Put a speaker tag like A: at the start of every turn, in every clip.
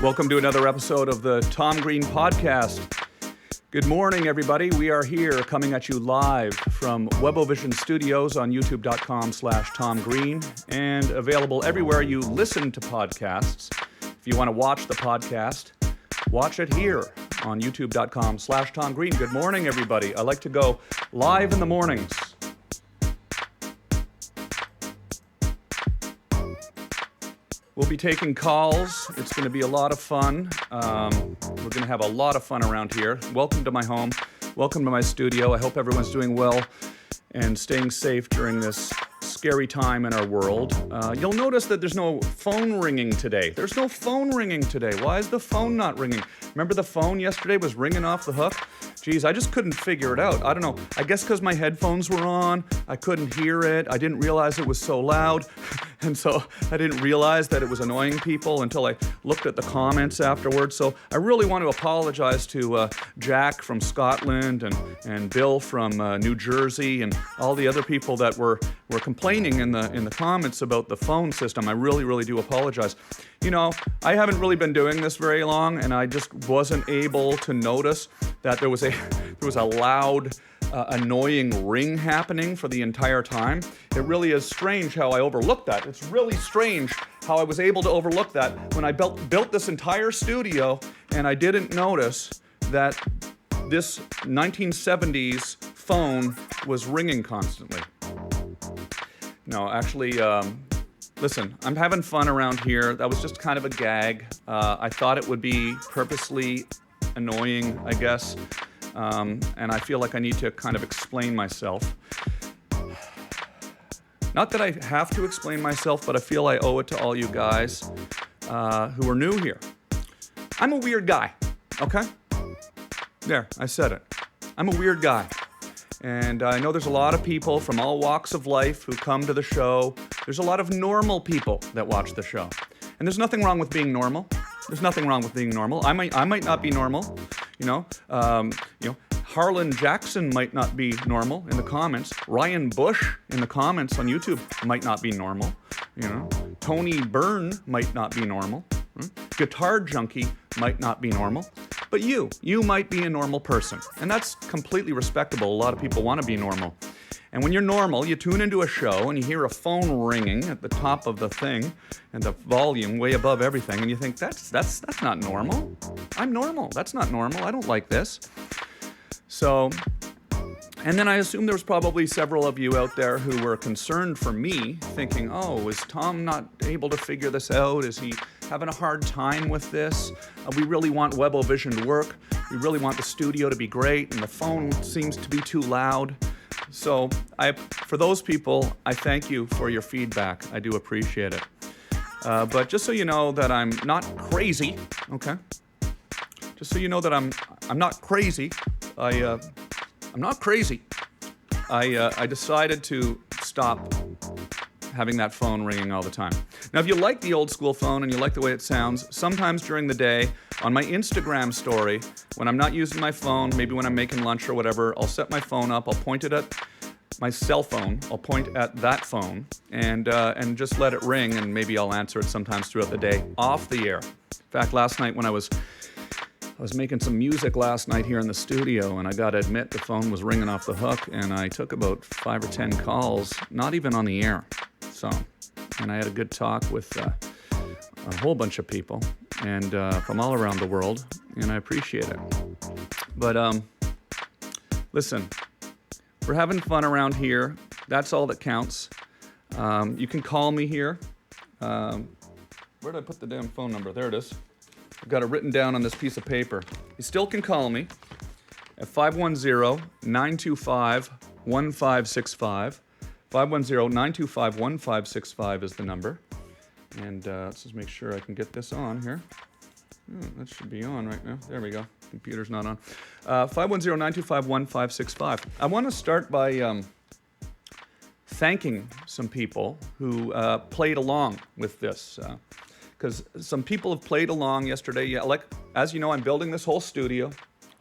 A: Welcome to another episode of the Tom Green Podcast. Good morning, everybody. We are here coming at you live from Webovision Studios on youtube.com/Tom Green and available everywhere you listen to podcasts. If you want to watch the podcast, watch it here on youtube.com/Tom Green. Good morning, everybody. I like to go live in the mornings. We'll be taking calls. It's going to be a lot of fun. We're going to have a lot of fun around here. Welcome to my home. Welcome to my studio. I hope everyone's doing well and staying safe during this scary time in our world. You'll notice that there's no phone ringing today. There's no phone ringing today. Why is the phone not ringing? Remember the phone yesterday was ringing off the hook? Geez, I just couldn't figure it out. I don't know. I guess because my headphones were on, I couldn't hear it. I didn't realize it was so loud. And so I didn't realize that it was annoying people until I looked at the comments afterwards. So I really want to apologize to Jack from Scotland and Bill from New Jersey and all the other people that were complaining in the comments about the phone system. I really do apologize. You know, I haven't really been doing this very long, and I just wasn't able to notice that there was a loud, annoying ring happening for the entire time. It really is strange how I overlooked that. It's really strange how I was able to overlook that when I built this entire studio and I didn't notice that this 1970s phone was ringing constantly. No, actually, listen, I'm having fun around here. That was just kind of a gag. I thought it would be purposely annoying, I guess. And I feel like I need to kind of explain myself. Not that I have to explain myself, but I feel I owe it to all you guys who are new here. I'm a weird guy, okay? There, I said it. I'm a weird guy. And I know there's a lot of people from all walks of life who come to the show. There's a lot of normal people that watch the show. And there's nothing wrong with being normal. There's nothing wrong with being normal. I might not be normal. Harlan Jackson might not be normal in the comments. Ryan Bush in the comments on YouTube might not be normal. Tony Byrne might not be normal. Guitar Junkie might not be normal. But you might be a normal person. And that's completely respectable. A lot of people want to be normal. And when you're normal, you tune into a show and you hear a phone ringing at the top of the thing and the volume way above everything, and you think, that's not normal. I'm normal. That's not normal. I don't like this. So, and then I assume there was probably several of you out there who were concerned for me, thinking, oh, is Tom not able to figure this out? Is he having a hard time with this? We really want Webovision to work. We really want the studio to be great, and the phone seems to be too loud. So, for those people, I thank you for your feedback. I do appreciate it. But just so you know that I'm not crazy, okay? Just so you know that I'm not crazy. I'm not crazy. I decided to stop having that phone ringing all the time. Now, if you like the old school phone and you like the way it sounds, sometimes during the day on my Instagram story, when I'm not using my phone, maybe when I'm making lunch or whatever, I'll set my phone up, I'll point it at my cell phone, I'll point at that phone and just let it ring, and maybe I'll answer it sometimes throughout the day off the air. In fact, last night when I was making some music last night here in the studio, and I gotta admit the phone was ringing off the hook, and I took about 5 or 10 calls, not even on the air. So, and I had a good talk with a whole bunch of people, and from all around the world, and I appreciate it. But listen, we're having fun around here. That's all that counts. You can call me here. Where did I put the damn phone number? There it is. I've got it written down on this piece of paper. You still can call me at 510-925-1565. 510-925-1565 is the number. And let's just make sure I can get this on here. That should be on right now. There we go. Computer's not on. 510-925-1565. I want to start by thanking some people who played along with this. Because some people have played along yesterday. Yeah, like, as you know, I'm building this whole studio.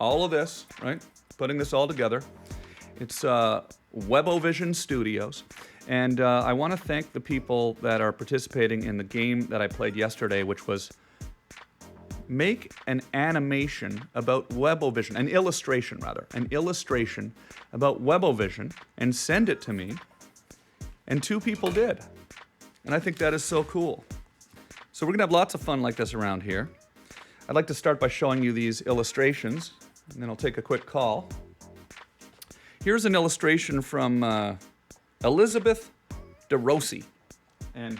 A: All of this, right? Putting this all together. It's Webovision Studios. And I want to thank the people that are participating in the game that I played yesterday, which was make an animation about Webovision, an illustration about Webovision, and send it to me. And 2 people did. And I think that is so cool. So we're going to have lots of fun like this around here. I'd like to start by showing you these illustrations, and then I'll take a quick call. Here's an illustration from Elizabeth DeRossi. And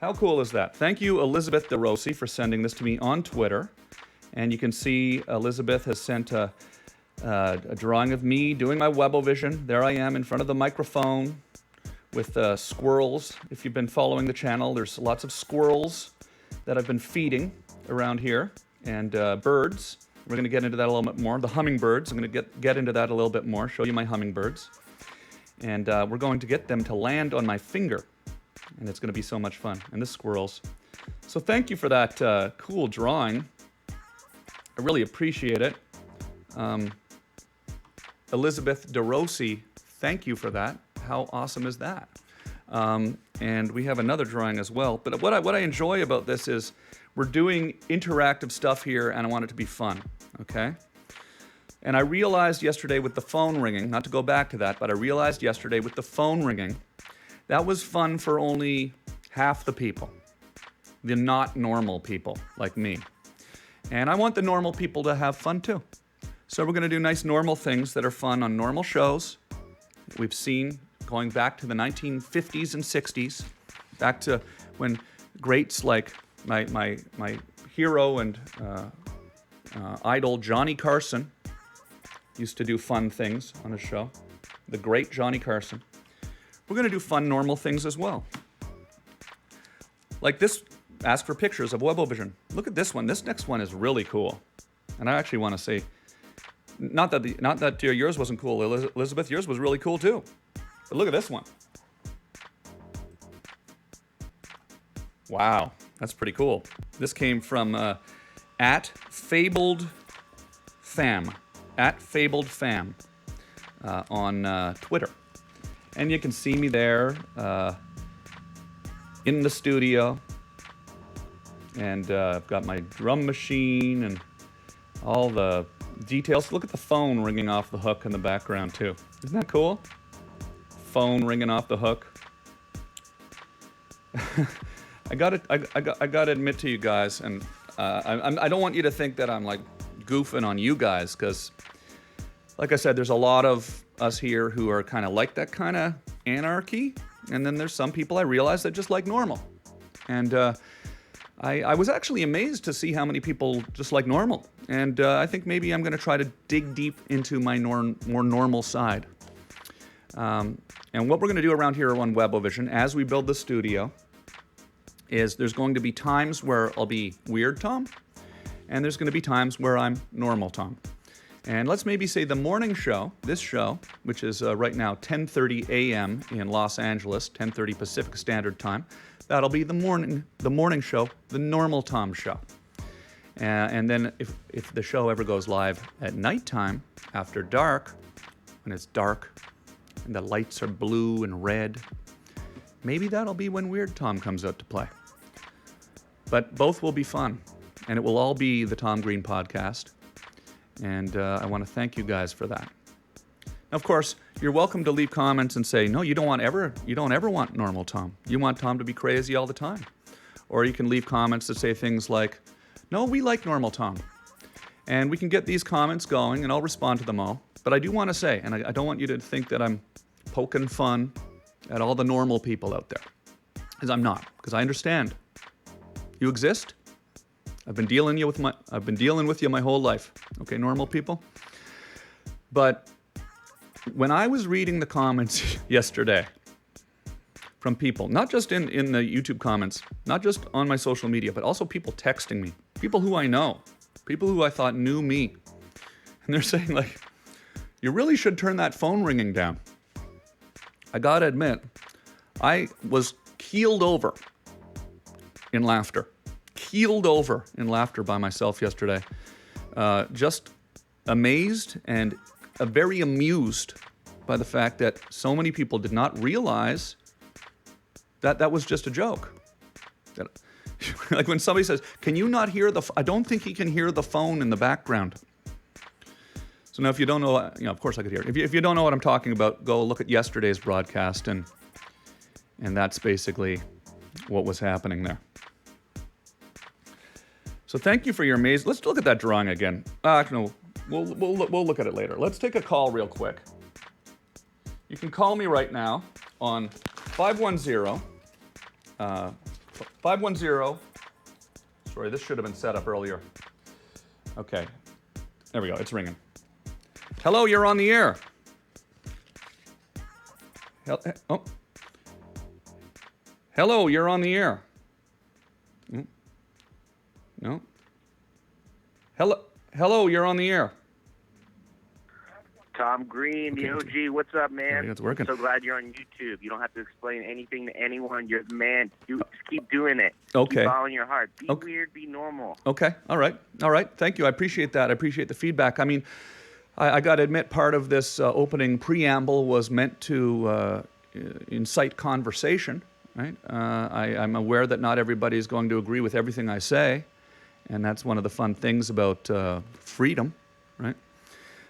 A: how cool is that? Thank you, Elizabeth DeRossi, for sending this to me on Twitter. And you can see Elizabeth has sent a drawing of me doing my Webovision. There I am in front of the microphone with squirrels. If you've been following the channel, there's lots of squirrels that I've been feeding around here, and birds. We're going to get into that a little bit more. The hummingbirds, I'm going to get into that a little bit more, show you my hummingbirds. And we're going to get them to land on my finger, and it's going to be so much fun. And the squirrels. So thank you for that cool drawing. I really appreciate it. Elizabeth DeRossi, thank you for that. How awesome is that? And we have another drawing as well. But what I enjoy about this is we're doing interactive stuff here, and I want it to be fun, okay? And I realized yesterday with the phone ringing, not to go back to that, but I realized yesterday with the phone ringing, that was fun for only half the people, the not normal people like me. And I want the normal people to have fun too. So we're going to do nice normal things that are fun on normal shows. We've seen going back to the 1950s and 60s, back to when greats like my hero and idol Johnny Carson used to do fun things on his show. The great Johnny Carson. We're going to do fun normal things as well. Like this, ask for pictures of Webovision. Look at this one. This next one is really cool. And I actually want to say, not that yours wasn't cool, Elizabeth. Yours was really cool too. But look at this one. Wow, that's pretty cool. This came from @FabledFam, @FabledFam on Twitter. And you can see me there in the studio. And I've got my drum machine and all the details. Look at the phone ringing off the hook in the background too. Isn't that cool? Phone ringing off the hook. I gotta admit to you guys, and I don't want you to think that I'm like goofing on you guys, because, like I said, there's a lot of us here who are kind of like that kind of anarchy, and then there's some people I realize that just like normal, and I was actually amazed to see how many people just like normal, and I think maybe I'm going to try to dig deep into my more normal side. And what we're going to do around here on Webovision, as we build the studio, is there's going to be times where I'll be Weird Tom, and there's going to be times where I'm Normal Tom. And let's maybe say the morning show, this show, which is right now 10:30 a.m. in Los Angeles, 10:30 Pacific Standard Time, that'll be the morning show, the Normal Tom show. And then if the show ever goes live at nighttime, after dark, when it's dark and the lights are blue and red, maybe that'll be when Weird Tom comes out to play. But both will be fun, and it will all be the Tom Green Podcast. And I want to thank you guys for that. Now, of course, you're welcome to leave comments and say, no, you don't ever want normal Tom. You want Tom to be crazy all the time. Or you can leave comments that say things like, no, we like normal Tom. And we can get these comments going, and I'll respond to them all. But I do want to say, and I don't want you to think that I'm poking fun at all the normal people out there, because I'm not. Because I understand. You exist. I've been dealing with you my whole life. Okay, normal people. But when I was reading the comments yesterday from people, not just in the YouTube comments, not just on my social media, but also people texting me, people who I know, people who I thought knew me, and they're saying like, you really should turn that phone ringing down. I gotta admit, I was keeled over in laughter. Keeled over in laughter by myself yesterday. Just amazed and very amused by the fact that so many people did not realize that that was just a joke. Like when somebody says, "Can you not hear the?" I don't think he can hear the phone in the background. So now, if you don't know, of course I could hear it. If you don't know what I'm talking about, go look at yesterday's broadcast, and that's basically what was happening there. So thank you for your amazing. Let's look at that drawing again. No, we'll look at it later. Let's take a call real quick. You can call me right now on 510. 510. Sorry, this should have been set up earlier. Okay, there we go. It's ringing. Hello, you're on the air. Oh. Hello, you're on the air. No. Hello, you're on the air.
B: Tom Green, the OG. What's up, man?
A: It's working.
B: So glad you're on YouTube. You don't have to explain anything to anyone. You're the man. Just keep doing it.
A: Okay.
B: Keep following your heart. Be weird. Be normal.
A: Okay. All right. Thank you. I appreciate that. I appreciate the feedback. I mean, I got to admit, part of this opening preamble was meant to incite conversation, right? I'm aware that not everybody is going to agree with everything I say, and that's one of the fun things about freedom, right?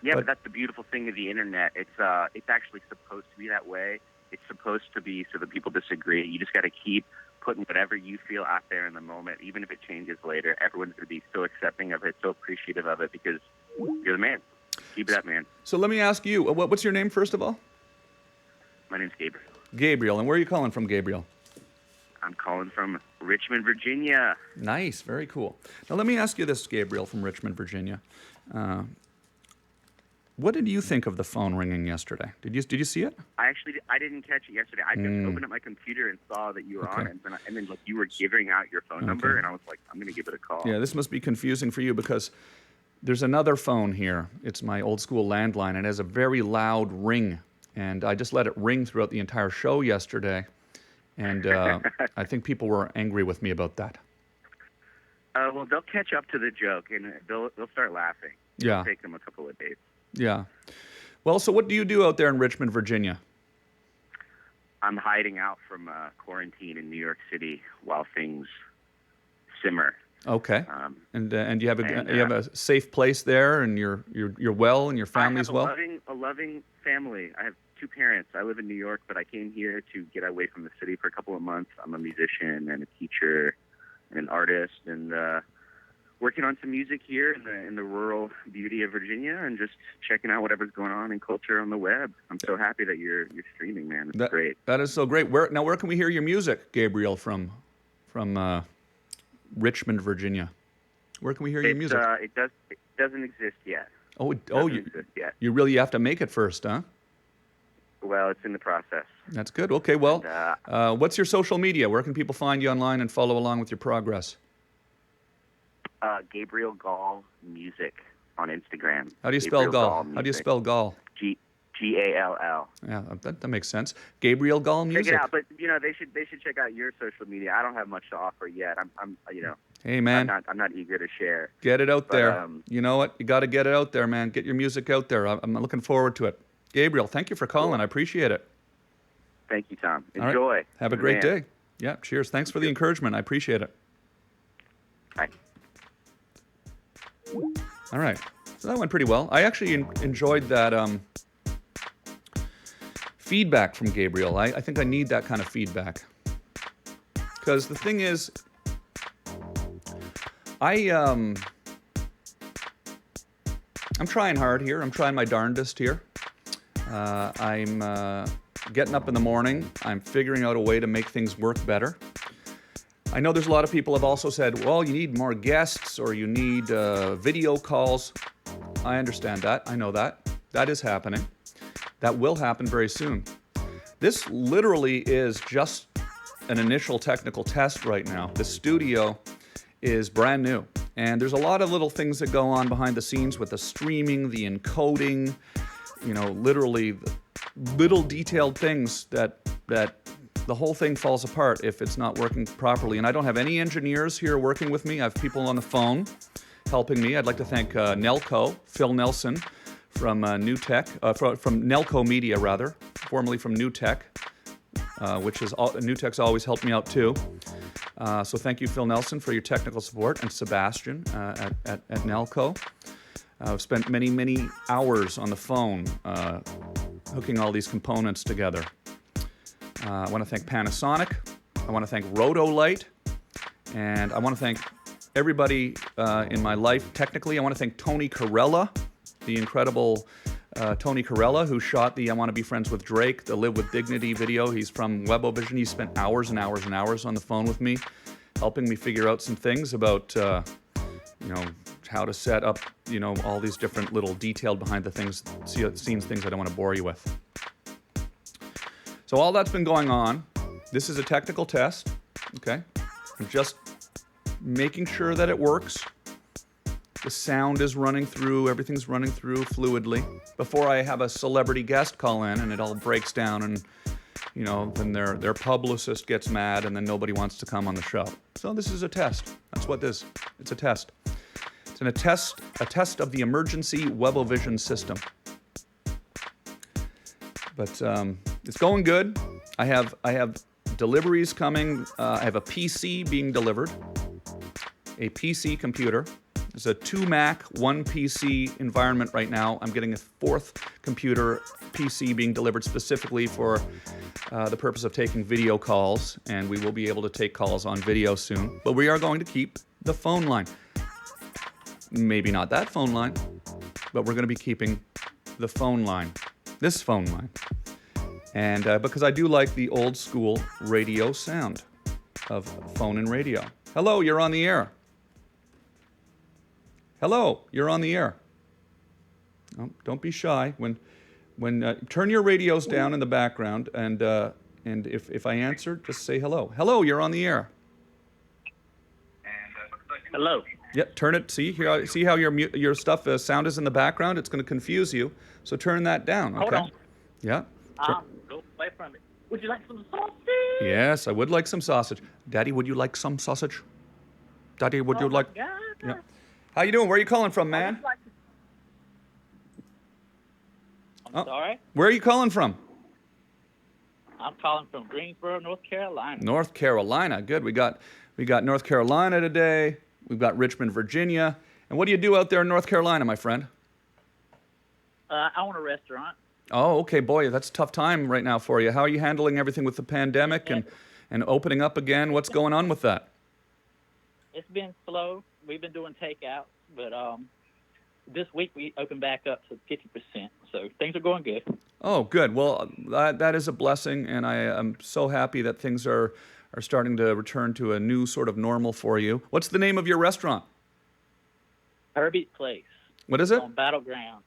B: Yeah, but that's the beautiful thing of the internet. It's actually supposed to be that way. It's supposed to be so that people disagree. You just got to keep putting whatever you feel out there in the moment, even if it changes later. Everyone's going to be so accepting of it, so appreciative of it, because you're the man. Keep it up, man.
A: So let me ask you, what's your name, first of all?
B: My name's Gabriel.
A: Gabriel. And where are you calling from, Gabriel?
B: I'm calling from Richmond, Virginia.
A: Nice. Very cool. Now, let me ask you this, Gabriel from Richmond, Virginia. What did you think of the phone ringing yesterday? Did you see it?
B: I didn't catch it yesterday. I just opened up my computer and saw that you were on it, and then you were giving out your phone number, and I was like, I'm going to give it a call.
A: Yeah, this must be confusing for you because there's another phone here. It's my old school landline, and it has a very loud ring, and I just let it ring throughout the entire show yesterday, and I think people were angry with me about that.
B: Well, they'll catch up to the joke, and they'll start laughing.
A: Yeah.
B: It'll take them a couple of days.
A: Yeah. Well, so what do you do out there in Richmond, Virginia?
B: I'm hiding out from quarantine in New York City while things simmer.
A: Okay. And you have a safe place there, and you're well, and your family's well?
B: I have a loving family. I have two parents. I live in New York, but I came here to get away from the city for a couple of months. I'm a musician and a teacher and an artist, and working on some music here in the rural beauty of Virginia, and just checking out whatever's going on in culture on the web. I'm so happy that you're streaming, man. It's great.
A: That is so great. Where can we hear your music, Gabriel, from Richmond, Virginia? Where can we hear your music?
B: It doesn't exist yet.
A: You really have to make it first, huh?
B: Well, it's in the process.
A: That's good. Okay, well, what's your social media? Where can people find you online and follow along with your progress?
B: Gabriel Gall Music on Instagram.
A: How do you spell Gall? How do you spell Gall?
B: Gall.
A: Yeah, that makes sense. Gabriel Gall Music.
B: Check it out, but they should check out your social media. I don't have much to offer yet. I'm
A: Hey man,
B: I'm not eager to share.
A: Get it out there. You know what? You got to get it out there, man. Get your music out there. I'm looking forward to it. Gabriel, thank you for calling. Cool. I appreciate it.
B: Thank you, Tom. Enjoy.
A: Right. Have a great day. Yeah, cheers. Thanks for the encouragement. I appreciate it.
B: Bye.
A: All right. So that went pretty well. I actually enjoyed that feedback from Gabriel. I think I need that kind of feedback. Because the thing is, I'm trying hard here. I'm trying my darndest here. I'm getting up in the morning. I'm figuring out a way to make things work better. I know there's a lot of people have also said, well, you need more guests or you need video calls. I understand that. I know that. That is happening. That will happen very soon. This literally is just an initial technical test right now. The studio is brand new. And there's a lot of little things that go on behind the scenes with the streaming, the encoding, literally little detailed things that the whole thing falls apart if it's not working properly. And I don't have any engineers here working with me. I have people on the phone helping me. I'd like to thank Nelco, Phil Nelson from New Tech, from Nelco Media rather, formerly from New Tech, which is New Tech's always helped me out too. So thank you, Phil Nelson, for your technical support, and Sebastian at Nelco. I've spent many, many hours on the phone hooking all these components together. I want to thank Panasonic. I want to thank Rotolite. And I want to thank everybody in my life technically. I want to thank Tony Corella, the incredible Tony Corella, who shot the I Want to Be Friends with Drake, the Live with Dignity video. He's from Webovision. He spent hours and hours and hours on the phone with me, helping me figure out some things about, how to set up, all these different little detailed behind the things, scenes things I don't want to bore you with. So all that's been going on. This is a technical test, okay? I'm just making sure that it works. The sound is running through, everything's running through fluidly before I have a celebrity guest call in and it all breaks down and, then their publicist gets mad and then nobody wants to come on the show. So this is a test. That's what this is. It's a test. It's a test of the emergency Webovision system. But it's going good. I have deliveries coming. I have a PC being delivered. A PC computer. It's a 2 Mac, 1 PC environment right now. I'm getting a 4th computer PC being delivered specifically for the purpose of taking video calls, and we will be able to take calls on video soon. But we are going to keep the phone line. Maybe not that phone line, but we're going to be keeping the phone line, this phone line. And because I do like the old school radio sound of phone and radio. Hello, you're on the air. Hello, you're on the air. Oh, don't be shy. When turn your radios down in the background, and if I answer, just say hello. Hello, you're on the air.
B: Hello.
A: Yep, turn it. See how your stuff sound is in the background. It's going to confuse you. So turn that down. Okay.
B: Hold on.
A: Yeah.
B: Go away from it. Would you like some sausage?
A: Yes, I would like some sausage. Daddy, would you like some sausage? Daddy, would you like?
B: God.
A: Yeah. How you doing? Where are you calling from, man?
B: I'm sorry?
A: Where are you calling from?
B: I'm calling from Greensboro, North Carolina.
A: North Carolina. Good. We got North Carolina today. We've got Richmond, Virginia. And what do you do out there in North Carolina, my friend?
B: I own a restaurant.
A: Oh, okay, boy, that's a tough time right now for you. How are you handling everything with the pandemic and opening up again? What's going on with that?
B: It's been slow. We've been doing takeout, but this week we opened back up to 50%. So things are going good.
A: Oh, good. Well, that is a blessing, and I am so happy that things are starting to return to a new sort of normal for you. What's the name of your restaurant?
B: Herbie's Place.
A: What is it?
B: On Battleground.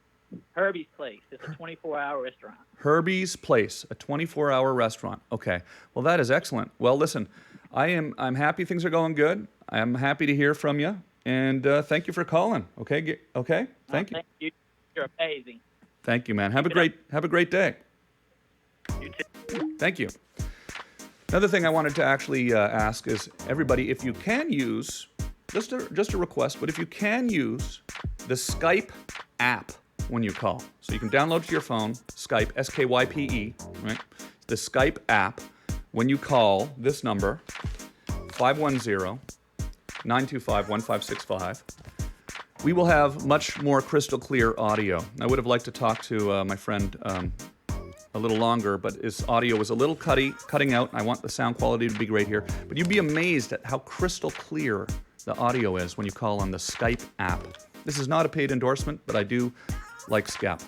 B: Herbie's Place. It's a 24-hour restaurant.
A: Herbie's Place, a 24-hour restaurant. Okay. Well, that is excellent. Well, listen, I'm happy things are going good. I'm happy to hear from you, and thank you for calling. Okay. Okay. Thank you.
B: Thank you. You're amazing.
A: Thank you, man. Have a great day.
B: You too.
A: Thank you. Another thing I wanted to actually ask is everybody, if you can use, just a request, but if you can use the Skype app when you call. So you can download to your phone, Skype, S-K-Y-P-E, right? The Skype app when you call this number, 510-925-1565. We will have much more crystal clear audio. I would have liked to talk to my friend a little longer, but his audio was a little cutting out. I want the sound quality to be great here. But you'd be amazed at how crystal clear the audio is when you call on the Skype app. This is not a paid endorsement, but I do like Skype.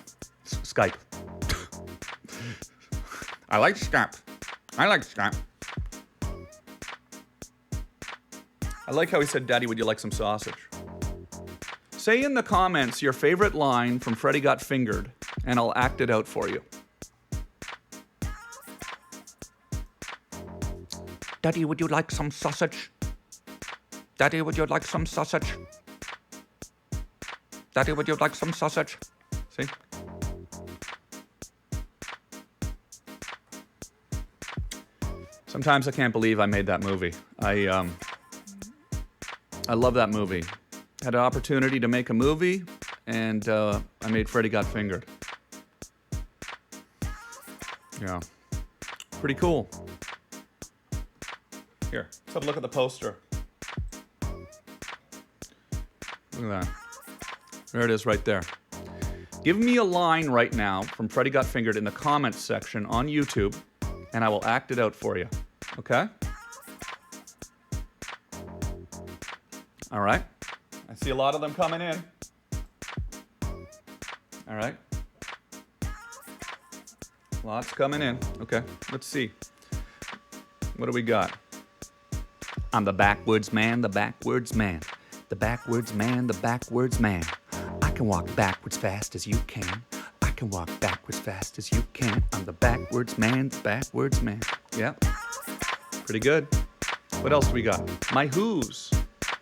A: I like Skype. I like Skype. I like how he said, Daddy, would you like some sausage? Say in the comments your favorite line from Freddy Got Fingered, and I'll act it out for you. Daddy, would you like some sausage? Daddy, would you like some sausage? Daddy, would you like some sausage? See? Sometimes I can't believe I made that movie. I love that movie. Had an opportunity to make a movie, and I made Freddy Got Fingered. Yeah. Pretty cool. Here, let's have a look at the poster. Look at that. There it is right there. Give me a line right now from Freddy Got Fingered in the comments section on YouTube, and I will act it out for you. Okay? All right. I see a lot of them coming in. All right. Lots coming in. Okay, let's see. What do we got? I'm the backwoods man, the backwoods man. The backwoods man, the backwoods man. I can walk backwards fast as you can. I can walk backwards fast as you can. I'm the backwoods man, the backwoods man. Yeah, pretty good. What else do we got? My hooves.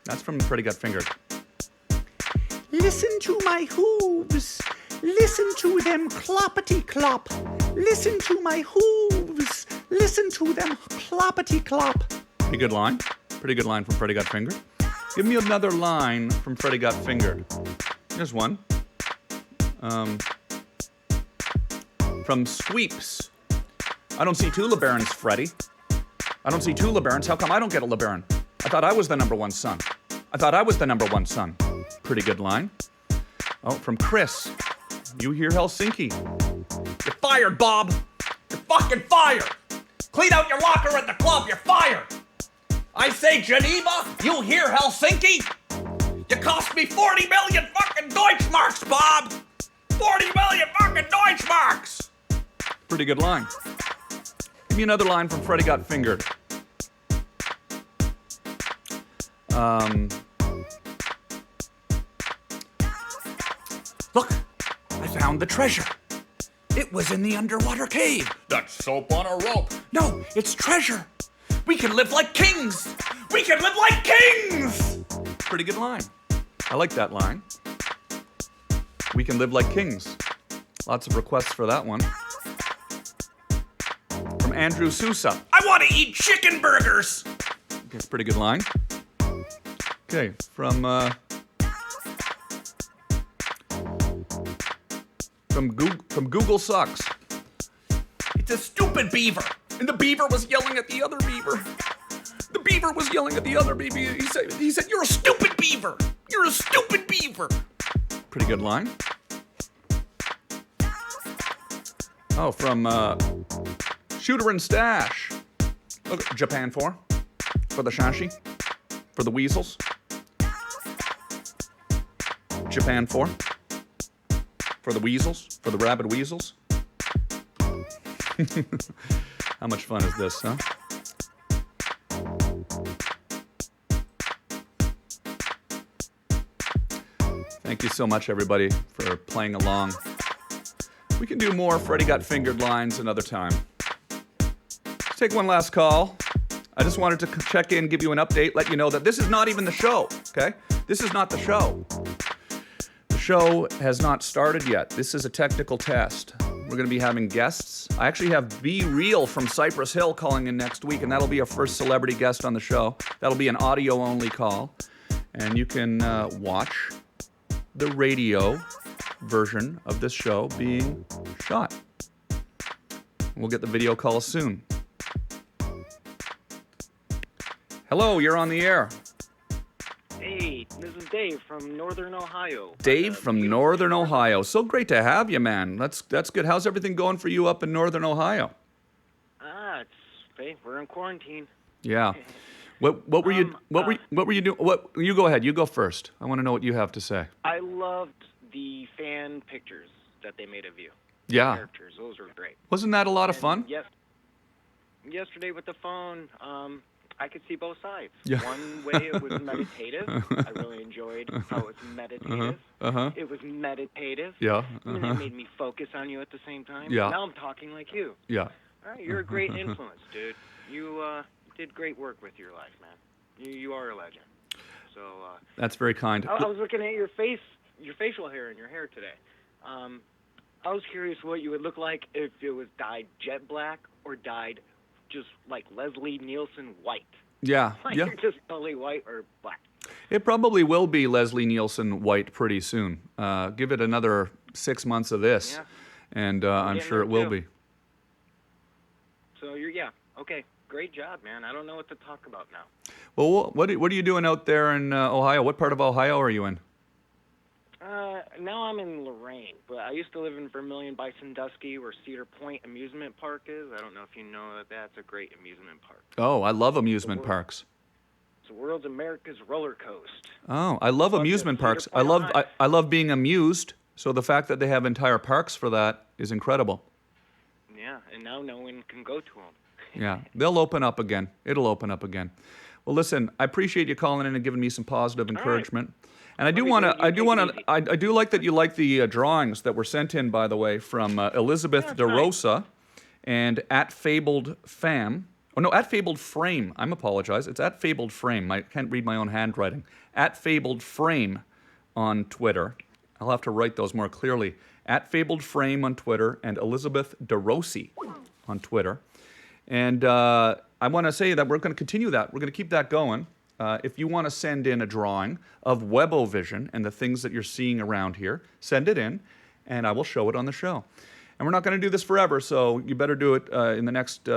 A: That's from Freddy Got Fingered. Listen to my hooves. Listen to them cloppity clop. Listen to my hooves. Listen to them cloppity clop. Pretty good line. Pretty good line from Freddy Got Fingered. Give me another line from Freddy Got Fingered. Here's one. From Sweeps. I don't see two LeBarons, Freddy. I don't see two LeBarons. How come I don't get a LeBaron? I thought I was the number one son. I thought I was the number one son. Pretty good line. Oh, from Chris. You hear Helsinki. You're fired, Bob. You're fucking fired. Clean out your locker at the club. You're fired. I say Geneva. You hear Helsinki. You cost me 40 million fucking Deutschmarks, Bob. 40 million fucking Deutschmarks. Pretty good line. Give me another line from Freddy Got Fingered. Look, I found the treasure. It was in the underwater cave. That's soap on a rope. No, it's treasure. We can live like kings. We can live like kings. Pretty good line. I like that line. We can live like kings. Lots of requests for that one. From Andrew Sousa. I want to eat chicken burgers. Okay, it's a pretty good line. Okay, from Google Sucks. It's a stupid beaver. And the beaver was yelling at the other beaver. The beaver was yelling at the other beaver. He said, you're a stupid beaver. You're a stupid beaver. Pretty good line. Oh, from Shooter and Stash. Look, Japan 4. For the Shashi. For the weasels. Japan 4. For the weasels. For the rabid weasels. How much fun is this, huh? Thank you so much, everybody, for playing along. We can do more Freddy Got Fingered lines another time. Let's take one last call. I just wanted to check in, give you an update, let you know that this is not even the show, okay? This is not the show. The show has not started yet. This is a technical test. We're going to be having guests. I actually have Be Real from Cypress Hill calling in next week, and that'll be our first celebrity guest on the show. That'll be an audio-only call, and you can watch the radio version of this show being shot. We'll get the video call soon. Hello, you're on the air.
C: Hey, this is Dave from Northern Ohio.
A: Dave from Northern Ohio. So great to have you, man. That's good. How's everything going for you up in Northern Ohio?
C: Hey, we're in quarantine.
A: Yeah. What were you doing? You go ahead. You go first. I want to know what you have to say.
C: I loved the fan pictures that they made of you.
A: Yeah.
C: The characters, those were great.
A: Wasn't that a lot of fun?
C: Yes. Yesterday with the phone, I could see both sides.
A: Yeah.
C: One way it was meditative. I really enjoyed how it was meditative. It was meditative.
A: Yeah.
C: And it made me focus on you at the same time.
A: Yeah.
C: Now I'm talking like you.
A: Yeah.
C: All right, you're a great influence, dude. You did great work with your life, man. You are a legend. So
A: that's very kind.
C: I was looking at your facial hair and your hair today. I was curious what you would look like if it was dyed jet black or dyed just like Leslie Nielsen white.
A: Yeah.
C: Like
A: Yeah.
C: you're just totally white or black.
A: It probably will be Leslie Nielsen white pretty soon. Give it another 6 months of this,
C: Yeah.
A: and I'm sure it will be.
C: So okay, great job, man. I don't know what to talk about now.
A: Well, what are you doing out there in Ohio? What part of Ohio are you in?
C: Now I'm in Lorraine, but I used to live in Vermilion by Sandusky, where Cedar Point Amusement Park is. I don't know if you know that that's a great amusement park.
A: Oh, I love amusement parks.
C: It's the world's America's roller coaster.
A: Oh, I love amusement parks. I love being amused. So the fact that they have entire parks for that is incredible.
C: Yeah, and now no one can go to them.
A: Yeah, they'll open up again. It'll open up again. Well, listen, I appreciate you calling in and giving me some positive encouragement. Right. And I do like that you like the drawings that were sent in, by the way, from Elizabeth DeRosa and at Fabled Fam. Oh no, at Fabled Frame. I apologize. It's at Fabled Frame. I can't read my own handwriting. At Fabled Frame on Twitter. I'll have to write those more clearly. At Fabled Frame on Twitter and Elizabeth DeRosi on Twitter. And I want to say that we're going to continue that. We're going to keep that going. If you want to send in a drawing of Webovision and the things that you're seeing around here, send it in, and I will show it on the show. And we're not going to do this forever, so you better do it in the next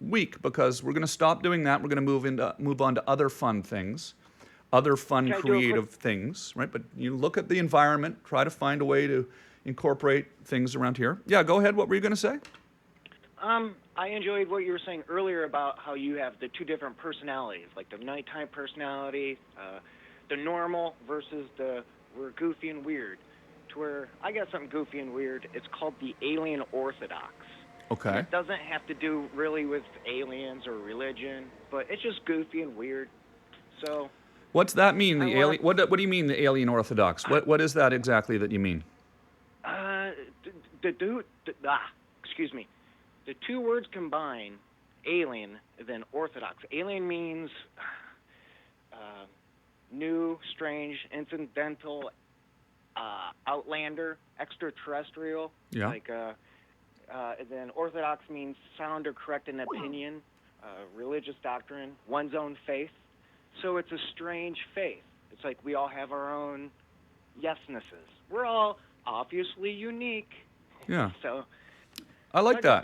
A: week, because we're going to stop doing that. We're going to move on to other fun things, other fun creative things, right? But you look at the environment, try to find a way to incorporate things around here. Yeah, go ahead. What were you going to say?
C: I enjoyed what you were saying earlier about how you have the two different personalities, like the nighttime personality, the normal versus we're goofy and weird. To where I got something goofy and weird. It's called the Alien Orthodox.
A: Okay.
C: And it doesn't have to do really with aliens or religion, but it's just goofy and weird. So.
A: What's that mean? The alien? What do you mean the Alien Orthodox? What is that exactly that you mean?
C: Excuse me. The two words combine, alien, then orthodox. Alien means new, strange, incidental, outlander, extraterrestrial.
A: Yeah.
C: Then orthodox means sound or correct in opinion, religious doctrine, one's own faith. So it's a strange faith. It's like we all have our own yesnesses. We're all obviously unique.
A: Yeah.
C: So
A: I like that.
C: I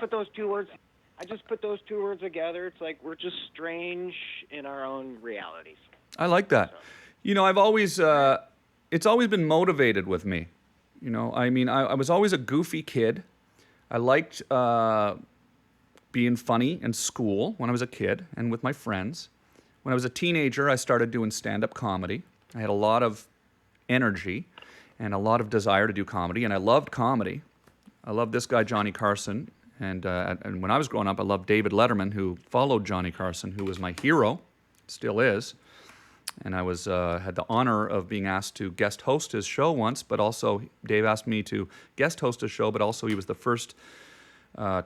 C: just put those two words together. It's like we're just strange in our own realities.
A: I like that. So. You know, I've always, it's always been motivated with me. You know, I mean, I was always a goofy kid. I liked being funny in school when I was a kid and with my friends. When I was a teenager, I started doing stand-up comedy. I had a lot of energy and a lot of desire to do comedy, and I loved comedy. I loved this guy, Johnny Carson, and when I was growing up, I loved David Letterman, who followed Johnny Carson, who was my hero, still is. And I had the honor of being asked to guest host his show once, but also Dave asked me to guest host his show, but also he was the first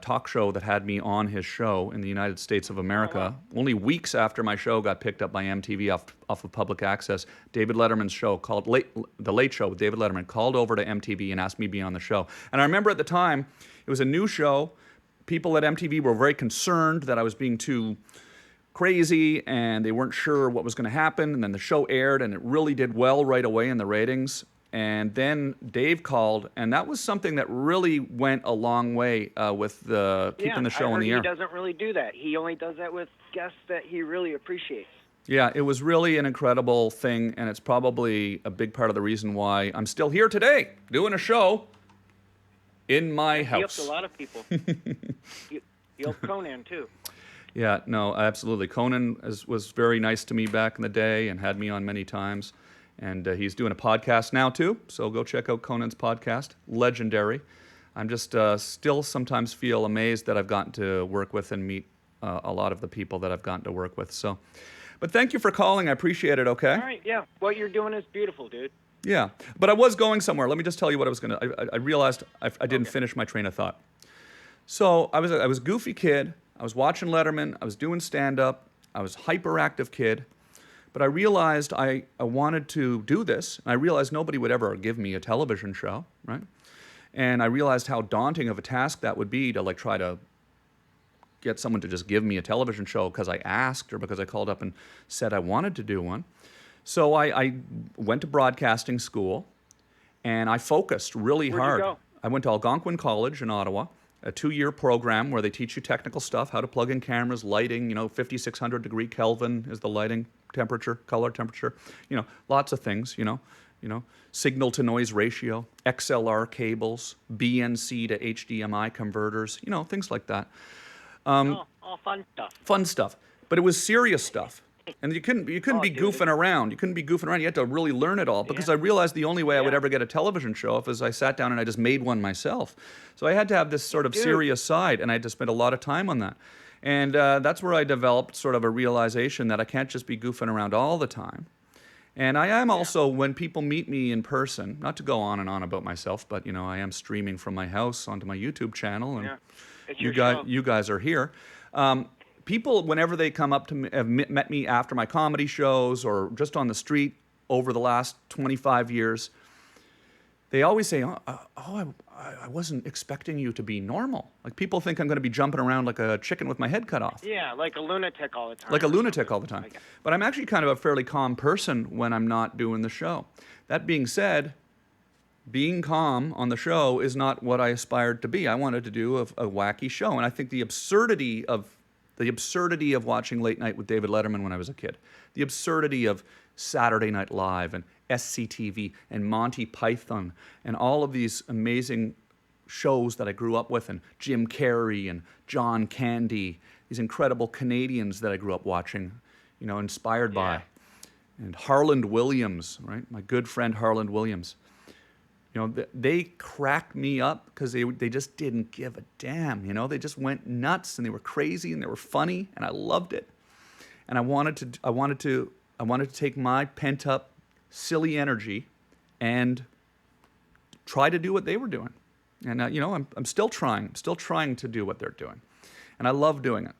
A: talk show that had me on his show in the United States of America. Oh, wow. Only weeks after my show got picked up by MTV off of public access, David Letterman's show called The Late Show with David Letterman called over to MTV and asked me to be on the show. And I remember at the time, it was a new show. People at MTV were very concerned that I was being too crazy and they weren't sure what was going to happen. And then the show aired and it really did well right away in the ratings. And then Dave called, and that was something that really went a long way with keeping the show on the air.
C: He doesn't really do that. He only does that with guests that he really appreciates.
A: Yeah, it was really an incredible thing, and it's probably a big part of the reason why I'm still here today, doing a show in my house. He
C: helped a lot of people. He helped Conan, too.
A: Yeah, no, absolutely. Conan was very nice to me back in the day and had me on many times. And he's doing a podcast now, too. So go check out Conan's podcast. Legendary. I'm just still sometimes feel amazed that I've gotten to work with and meet a lot of the people that I've gotten to work with. So, but thank you for calling. I appreciate it, okay?
C: All right, yeah. What you're doing is beautiful, dude.
A: Yeah. But I was going somewhere. Let me just tell you what I was going to... I realized I didn't finish my train of thought. So I was a goofy kid. I was watching Letterman. I was doing stand-up. I was a hyperactive kid. But I realized I wanted to do this. And I realized nobody would ever give me a television show, right? And I realized how daunting of a task that would be to try to get someone to just give me a television show because I asked or because I called up and said I wanted to do one. So I went to broadcasting school and I focused really hard.
C: Where'd you go?
A: I went to Algonquin College in Ottawa. a 2-year program where they teach you technical stuff, how to plug in cameras, lighting, 5,600 degree Kelvin is the lighting temperature, color temperature, lots of things, signal to noise ratio, XLR cables, BNC to HDMI converters, things like that.
C: All fun stuff.
A: Fun stuff. But it was serious stuff. And you couldn't be goofing around. You couldn't be goofing around. You had to really learn it all, because I realized the only way I would ever get a television show if I sat down and I just made one myself. So I had to have this sort of serious side, and I had to spend a lot of time on that. And that's where I developed sort of a realization that I can't just be goofing around all the time. And I am also, when people meet me in person, not to go on and on about myself, but I am streaming from my house onto my YouTube channel, and you guys are here. People, whenever they come up to me, have met me after my comedy shows or just on the street over the last 25 years, they always say, I wasn't expecting you to be normal. Like, people think I'm going to be jumping around like a chicken with my head cut off.
C: Yeah, like a lunatic all the time.
A: Like a lunatic all the time. But I'm actually kind of a fairly calm person when I'm not doing the show. That being said, being calm on the show is not what I aspired to be. I wanted to do a wacky show. And I think the absurdity of watching Late Night with David Letterman when I was a kid, the absurdity of Saturday Night Live and SCTV and Monty Python and all of these amazing shows that I grew up with, and Jim Carrey and John Candy, these incredible Canadians that I grew up watching, inspired by. And Harland Williams, right? My good friend Harland Williams. They cracked me up because they just didn't give a damn. They just went nuts, and they were crazy, and they were funny, and I loved it. And I wanted to take my pent up, silly energy, and try to do what they were doing. And I'm still trying. I'm still trying to do what they're doing, and I love doing it.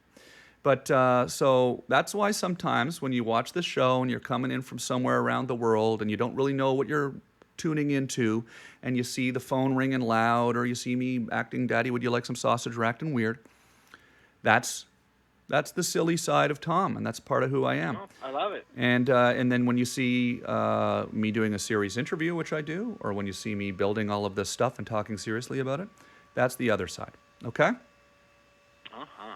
A: But so that's why sometimes when you watch the show and you're coming in from somewhere around the world and you don't really know what you're tuning into, and you see the phone ringing loud, or you see me acting, Daddy, would you like some sausage, or acting weird, that's the silly side of Tom, and that's part of who I am.
C: Oh, I love it.
A: And then when you see me doing a serious interview, which I do, or when you see me building all of this stuff and talking seriously about it, that's the other side. Okay?
C: Uh-huh.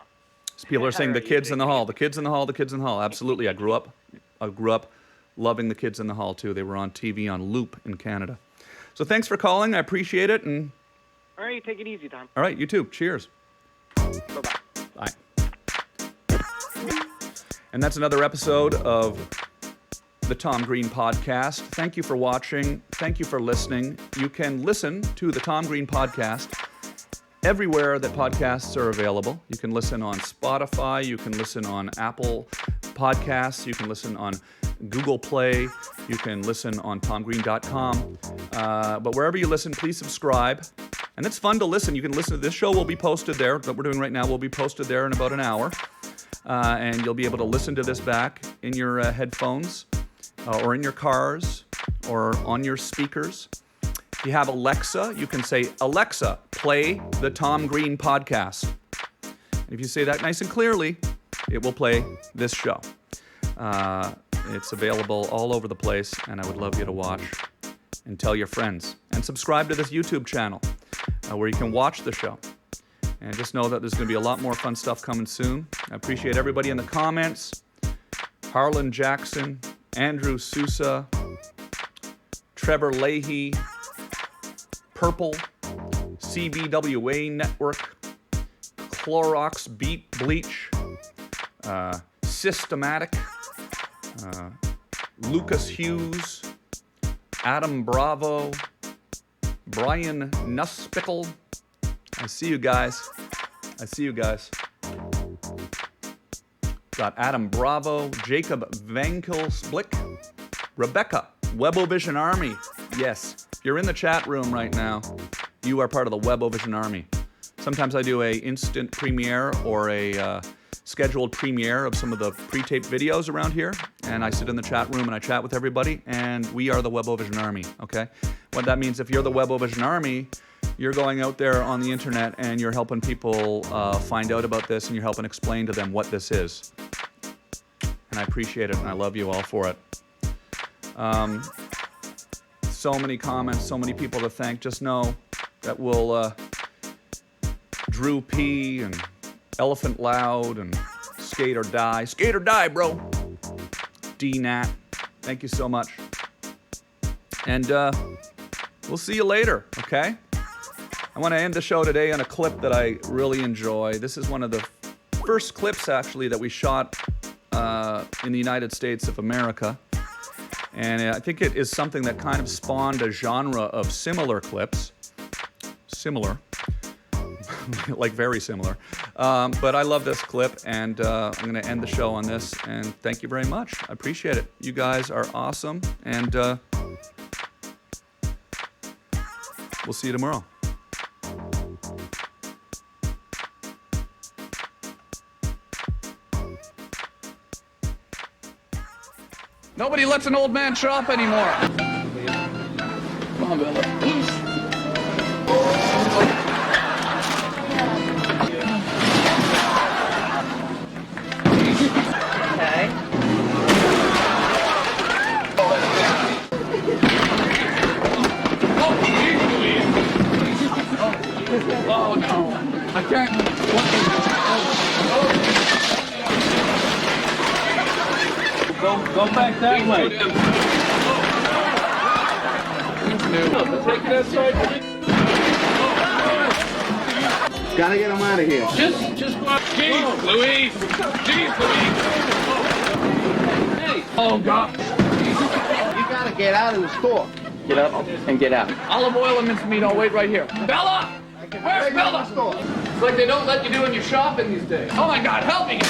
A: So people are saying the kids in the hall, the kids in the hall, the kids in the hall. Absolutely. I grew up loving the kids in the hall too. They were on TV on loop in Canada. So thanks for calling. I appreciate it. And
C: all right, take it easy, Tom.
A: All right, you too. Cheers.
C: Bye-bye.
A: Bye. And that's another episode of the Tom Green Podcast. Thank you for watching. Thank you for listening. You can listen to the Tom Green Podcast everywhere that podcasts are available. You can listen on Spotify. You can listen on Apple Podcasts. You can listen on Google Play. You can listen on TomGreen.com. But wherever you listen, please subscribe. And it's fun to listen. You can listen to this show. Will be posted there. What we're doing right now will be posted there in about an hour. And you'll be able to listen to this back in your headphones or in your cars or on your speakers. If you have Alexa, you can say, Alexa, play the Tom Green Podcast. And if you say that nice and clearly, it will play this show. It's available all over the place, and I would love you to watch and tell your friends. And subscribe to this YouTube channel where you can watch the show. And just know that there's going to be a lot more fun stuff coming soon. I appreciate everybody in the comments. Harlan Jackson, Andrew Sousa, Trevor Leahy, Purple, CBWA Network, Clorox Beat Bleach, Systematic, Lucas Hughes, Adam Bravo, Brian Nuspickle. I see you guys. Got Adam Bravo, Jacob Vankelsblick, Rebecca, Webovision Army. Yes, if you're in the chat room right now, you are part of the Webovision Army. Sometimes I do a instant premiere or a scheduled premiere of some of the pre-taped videos around here, and I sit in the chat room and I chat with everybody, and we are the Webovision Army, okay? What that means, if you're the Webovision Army, you're going out there on the internet and you're helping people find out about this, and you're helping explain to them what this is. And I appreciate it, and I love you all for it. So many comments, so many people to thank. Just know that we'll Drew P. and Elephant Loud and Skate or Die. Skate or Die, bro. D-Nat. Thank you so much. And we'll see you later, okay? I want to end the show today on a clip that I really enjoy. This is one of the first clips, actually, that we shot in the United States of America. And I think it is something that kind of spawned a genre of similar clips. Similar. Like very similar. But I love this clip, and I'm going to end the show on this. And thank you very much. I appreciate it. You guys are awesome. And we'll see you tomorrow. Nobody lets an old man shop anymore. Come on, Bella.
D: Okay.
A: Oh, no. I can't.
E: Go back that way. Take that side.
F: Gotta get him out of here.
E: Just go up. Jeez, Louise. Jeez, Louise. Hey. Oh, God.
F: You gotta get out of the store.
D: Get up and get out.
E: Olive oil and mincemeat. I'll wait right here. Bella! Where's Bella? It's like they don't let you do when you're shopping these days. Oh, my God. Help me.